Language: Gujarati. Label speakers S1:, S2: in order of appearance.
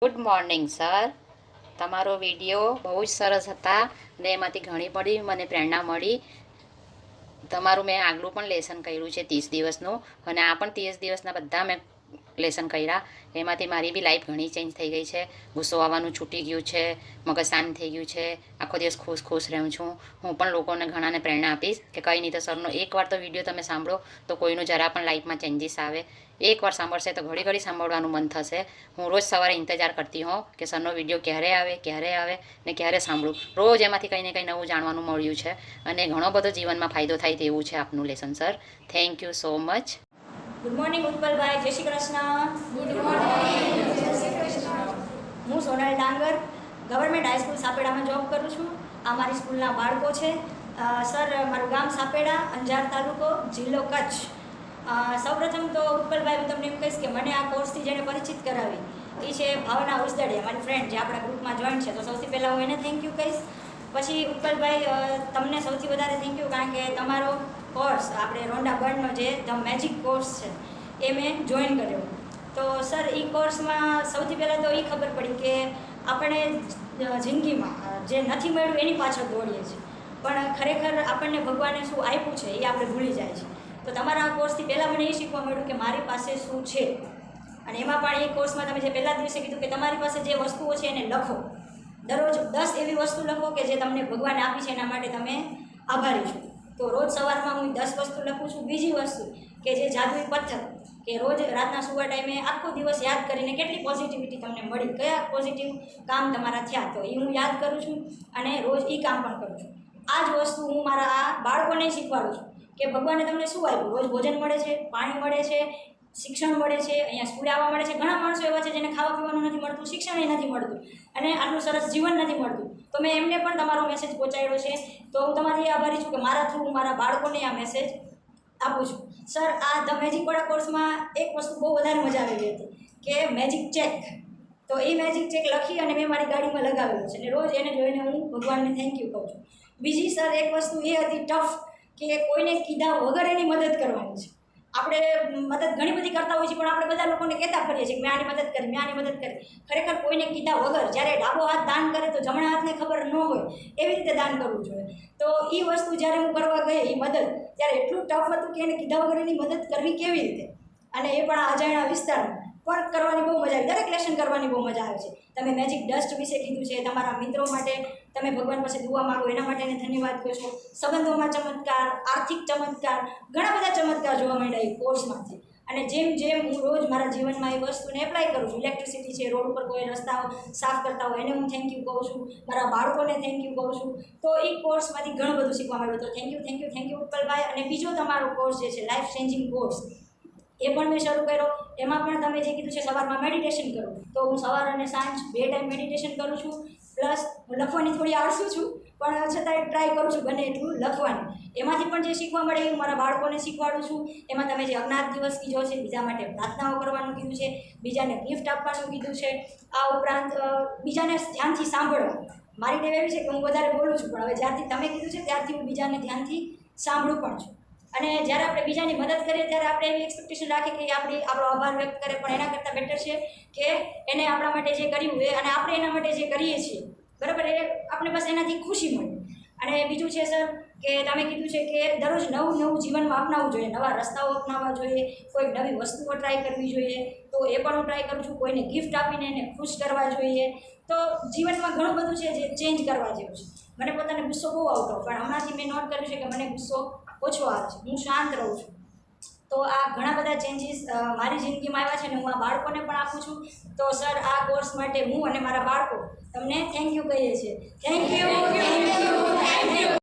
S1: Good morning sir. તમારો વિડીયો બહુ જ સરસ હતા ને એમાંથી ઘણી બધી મને પ્રેરણા મળી. તમારું મેં આગલું પણ લેસન કર્યું છે 30 દિવસનું, અને આ પણ 30 દિવસના બધા મેં લેસન કર્યા. એમાંથી મારી બી લાઈફ ઘણી ચેન્જ થઈ ગઈ છે. ગુસ્સો આવવાનું છૂટી ગયું છે, મગજ શાંત થઈ ગયું છે, આખો દિવસ ખુશ રહું છું. હું પણ લોકોને ઘણાને પ્રેરણા આપીશ કે કંઈ નહીં તો સરનો એકવાર તો વિડીયો તમે સાંભળો તો કોઈનું જરા પણ લાઈફમાં ચેન્જીસ આવે. એકવાર સાંભળશે તો ઘડી ઘડી સાંભળવાનું મન થશે. હું રોજ સવારે ઇંતજાર કરતી હોઉં કે સરનો વિડીયો ક્યારે આવે ને ક્યારે સાંભળું. રોજ એમાંથી કંઈ ને કંઈ નવું જાણવાનું મળ્યું છે, અને ઘણો બધો જીવનમાં ફાયદો થાય તેવું છે આપનું lesson sir. Thank you so much.
S2: Good morning Utpalbhai, જય શ્રી કૃષ્ણ.
S3: ગુડ મોર્નિંગ, જય શ્રી કૃષ્ણ.
S2: હું સોનલ ડાંગર ગવર્મેન્ટ હાઈસ્કૂલ સાપેડામાં જોબ કરું છું. આ મારી સ્કૂલના બાળકો છે. સર, મારું ગામ સાપેડા, અંજાર તાલુકો, જિલ્લો કચ્છ. સૌપ્રથમ તો ઉત્પલભાઈ, હું તમને એમ કહીશ કે મને આ કોર્સથી જેને પરિચિત કરાવી એ છે ભાવના ઉસદડિયા, મારી ફ્રેન્ડ જે આપણા ગ્રુપમાં જોઈન છે. તો સૌથી પહેલાં હું એને થેન્ક યુ કહીશ. પછી ઉત્પલભાઈ, તમને સૌથી વધારે થેન્ક યુ, કારણ કે તમારો કોર્સ આપણે રોન્ડા બર્ડનો જે ધ મેજિક કોર્સ છે એ મેં જોઈન કર્યો. તો સર, એ કોર્સમાં સૌથી પહેલાં તો એ ખબર પડી કે આપણે જિંદગીમાં જે નથી મળ્યું એની પાછળ દોડીએ છીએ, પણ ખરેખર આપણને ભગવાને શું આપ્યું છે એ આપણે ભૂલી જાય છે. તો તમારા આ કોર્સથી પહેલાં મને એ શીખવા મળ્યું કે મારી પાસે શું છે, અને એમાં પણ એ કોર્સમાં તમે જે પહેલા દિવસે કીધું કે તમારી પાસે જે વસ્તુઓ છે એને લખો. દરરોજ 10 એવી વસ્તુ લખો કે જે તમને ભગવાને આપી છે, એના માટે તમે આભારી છો. તો રોજ સવારમાં હું 10 વસ્તુ લખું છું. બીજી વસ્તુ કે જે જાદુઈ પથ્થર, કે રોજ રાતના સુવા ટાઈમે આખો દિવસ યાદ કરીને કેટલી પોઝિટિવિટી તમને મળી, કયા પોઝિટિવ કામ તમારા થયા, તો એ હું યાદ કરું છું અને રોજ એ કામ પણ કરું છું. આ જ વસ્તુ હું મારા આ બાળકોને શીખવાડું છું કે ભગવાને તમને શું આપ્યું. રોજ ભોજન મળે છે, પાણી મળે છે, શિક્ષણ મળે છે, અહીંયા સ્કૂલે આવવા મળે છે. ઘણા માણસો એવા છે જેને ખાવા પીવાનું નથી મળતું, શિક્ષણ નથી મળતું, અને આટલું સરસ જીવન નથી મળતું. તો મેં એમને પણ તમારો મેસેજ પહોંચાડ્યો છે. તો હું તમારી આભારી છું કે મારા થ્રુ હું મારા બાળકોને આ મેસેજ આપું છું. સર, આ ધ મેજિક વાળા કોર્સમાં એક વસ્તુ બહુ વધારે મજા આવી હતી કે મેજિક ચેક. તો એ મેજિક ચેક લખી અને મેં મારી ગાડીમાં લગાવેલો છે, અને રોજ એને જોઈને હું ભગવાનને થેન્ક યુ કહું છું. બીજી સર એક વસ્તુ એ હતી ટફ, કે કોઈને કીધા વગર એની મદદ કરવાની છે. આપણે મદદ ઘણી બધી કરતા હોઈએ છીએ, પણ આપણે બધા લોકોને કહેતા ફરીએ છીએ કે મેં આની મદદ કરી, મેં આની મદદ કરી. ખરેખર કોઈને કીધા વગર, જ્યારે ડાબો હાથ દાન કરે તો જમણા હાથને ખબર ન હોય એવી રીતે દાન કરવું જોઈએ. તો એ વસ્તુ જ્યારે હું કરવા ગઈ એ મદદ, ત્યારે એટલું ટફ હતું કે એને કીધા વગર એની મદદ કરવી કેવી રીતે, અને એ પણ અજાણ્યા વિસ્તારમાં પણ કરવાની બહુ મજા આવી. દરેક લેશન કરવાની બહુ મજા આવે છે. તમે મેજિક ડસ્ટ વિશે કીધું છે. તમારા મિત્રો માટે તમે ભગવાન પાસે દુઆ માગો, એના માટે ધન્યવાદ કહો છો. સંબંધોમાં ચમત્કાર, આર્થિક ચમત્કાર, ઘણા બધા ચમત્કાર જોવા મળ્યા એ કોર્સમાંથી. અને જેમ જેમ હું રોજ મારા જીવનમાં એ વસ્તુને એપ્લાય કરું છું, ઇલેક્ટ્રિસિટી છે, રોડ ઉપર કોઈ રસ્તાઓ સાફ કરતા હોય એને હું થેન્ક યુ કહું છું, મારા બાળકોને થેન્ક યુ કહું છું. તો એ કોર્સમાંથી ઘણું બધું શીખવા મળ્યું. તો થેન્ક યુ ઉત્પલભાઈ. અને બીજો તમારો કોર્સ જે છે લાઈફ ચેન્જિંગ કોર્સ, એ પણ મેં શરૂ કર્યો. એમાં પણ તમે જે કીધું છે સવારમાં મેડિટેશન કરો, તો હું સવાર અને સાંજ 2 ટાઈમ મેડિટેશન કરું છું. પ્લસ લખવાની થોડી આળસું છું, પણ છતાંય ટ્રાય કરું છું બને એટલું લખવાનું. એમાંથી પણ જે શીખવા મળે એ હું મારા બાળકોને શીખવાડું છું. એમાં તમે જે અજ્ઞાત દિવસ કીધો છે, બીજા માટે પ્રાર્થનાઓ કરવાનું કીધું છે, બીજાને ગિફ્ટ આપવાનું કીધું છે. આ ઉપરાંત બીજાને ધ્યાનથી સાંભળવા. મારી ટેવ એવી છે કે હું વધારે બોલું છું, પણ હવે જ્યારથી તમે કીધું છે ત્યારથી હું બીજાને ધ્યાનથી સાંભળું પણ છું. અને જ્યારે આપણે બીજાની મદદ કરીએ ત્યારે આપણે એવી એક્સપેક્ટેશન રાખીએ કે આપણો આભાર વ્યક્ત કરે, પણ એના કરતાં બેટર છે કે એને આપણા માટે જે કર્યું હોય અને આપણે એના માટે જે કરીએ છીએ, બરાબર, એ આપણે બસ એનાથી ખુશી મળે. અને બીજું છે સર કે તમે કીધું છે કે દરરોજ નવું જીવનમાં અપનાવવું જોઈએ, નવા રસ્તાઓ અપનાવવા જોઈએ, કોઈક નવી વસ્તુઓ ટ્રાય કરવી જોઈએ. તો એ પણ હું ટ્રાય કરું છું. કોઈને ગિફ્ટ આપીને એને ખુશ કરવા જોઈએ. તો જીવનમાં ઘણું બધું છે જે ચેન્જ કરવા જેવું છે. મને પોતાને ગુસ્સો બહુ આવતો, પણ હમણાંથી મેં નોટ કર્યું છે કે મને ગુસ્સો ઓછો આવે છે, હું શાંત રહું છું. તો આ ઘણા બધા ચેન્જીસ મારી જિંદગીમાં આવ્યા છે, અને હું આ બાળકોને પણ આપું છું. તો સર, આ કોર્સ માટે હું અને મારા બાળકો તમને થેન્ક યુ કહીએ છીએ. Thank you.